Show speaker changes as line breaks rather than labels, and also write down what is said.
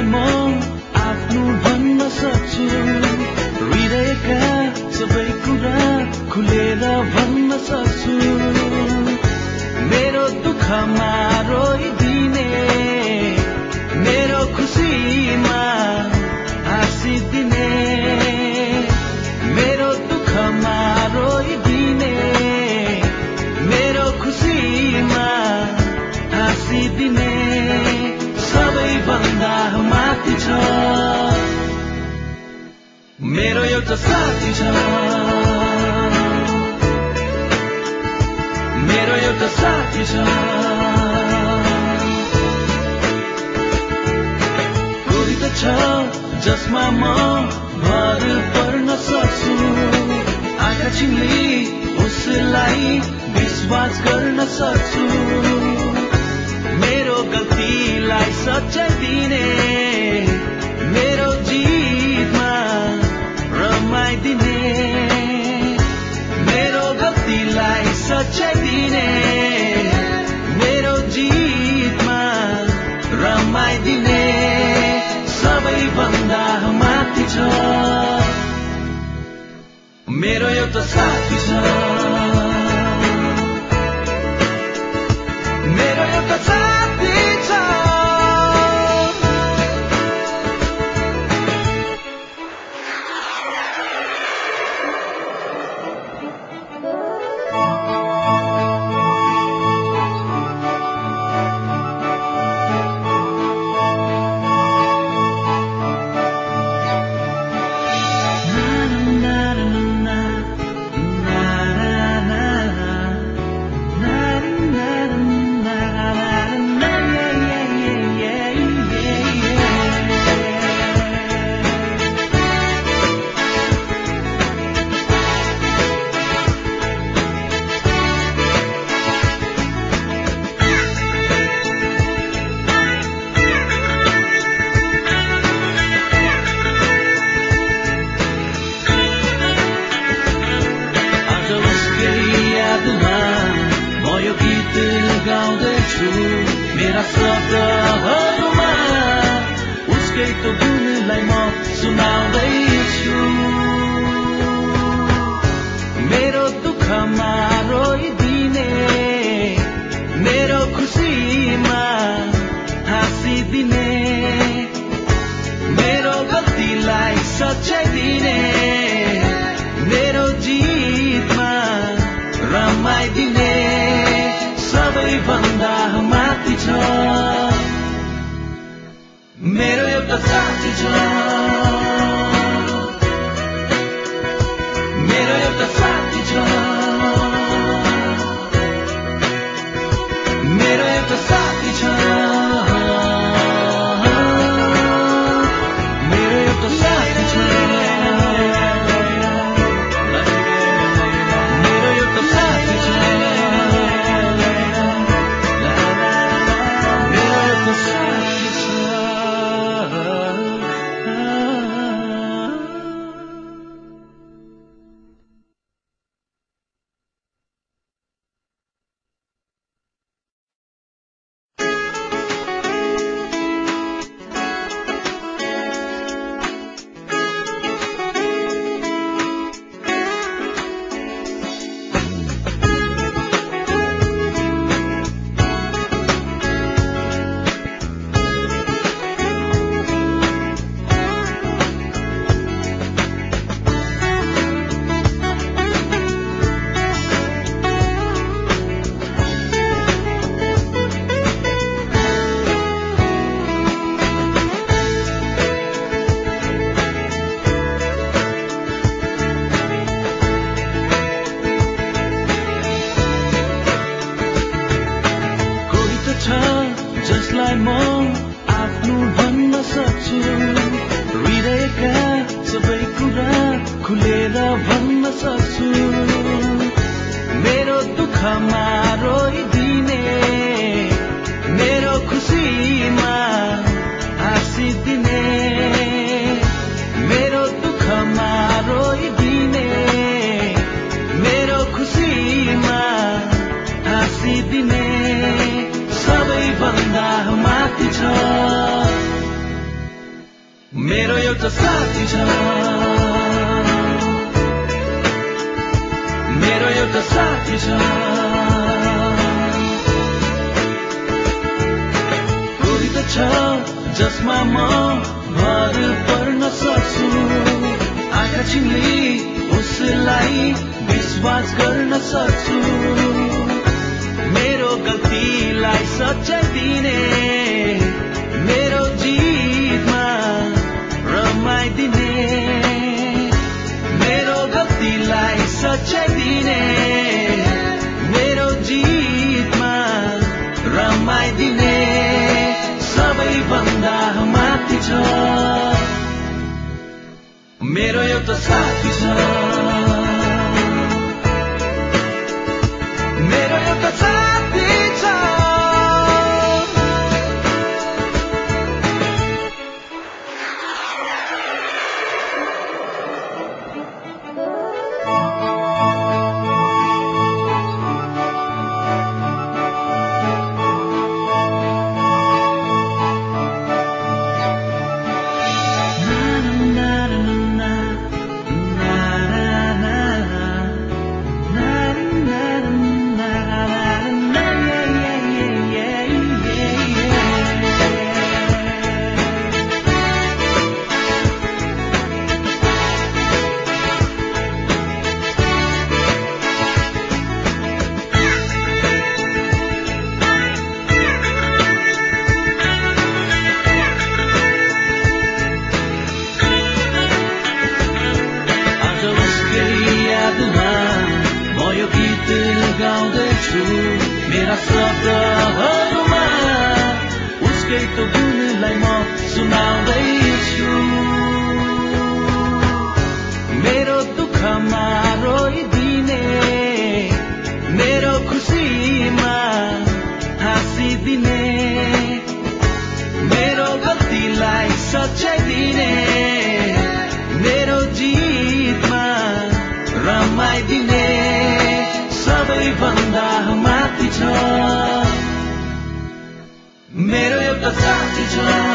जसलाई म आफ्नो भन्न सक्छु हृदयका सबै कुरा खुलेर भन्न सक्छु मेरो दुःखमा रोइदिने मेरो खुसीमा हाँसिदिने मेरो दुःखमा रोइदिने मेरो खुसीमा हाँसिदिने सबैभन्दा माथि छ मेरो एउटा साथी छ मेरो एउटा साथी छ कोही त छ जसमा म भर पर्न सक्छु आँखा चिम्ली उसलाई विश्वास गर्न सक्छु मेरो गल्तीलाई सच्याइ दिने मेरो जितमा रमाइदिने मेरो गल्तीलाई सच्याइ दिने मेरो जितमा रमाइदिने सबैभन्दा माथि छ मेरो एउटा साथी छ मेरो एउटा साथी छ मेरा शब्दहरूमा उसकै त गुणलाई म सुनाउँदैछु मेरो दुःखमा रोइदिने मेरो खुसीमा हाँसिदिने मेरो गल्तीलाई सच्याइदिने मेरो जितमा रमाइदिने सबैभन्दा माथि छ मेरो एउटा साथी छ मेरो एउटा साथी छ मेरो एउटा साथी छ मेरो एउटा साथी छ मेरो एउटा साथी छ जसलाई म आफ्नो भन्न सक्छु हृदयका सबै कुरा खुलेर भन्न सक्छु मेरो दुःखमा रोइदिने मेरो खुसीमा हाँसिदिने मेरो दुःखमा रोइदिने मेरो खुसीमा हाँसिदिने सबैभन्दा माथि छ एउटा साथी छ मेरो एउटा साथी छ कोही त छ जसमा म भर पर्न सक्छु आँखा चिम्ली उसलाई विश्वास गर्न सक्छु मेरो गल्तीलाई सच्याइ दिने मेरो जितमा रमाइदिने मेरो गल्तीलाई सच्याइ दिने मेरो जितमा रमाइदिने सबैभन्दा माथि छ मेरो एउटा साथी छ मेरो एउटा साथी छ मेरा शब्दहरूमा उसकै त गुणलाई म सुनाउँदैछु मेरो दुःखमा रोइदिने मेरो खुसीमा हाँसिदिने मेरो गल्तीलाई सच्याइदिने मेरो जितमा रमाइदिने सबैभन्दा माथि छ मेरो एउटा साथी छ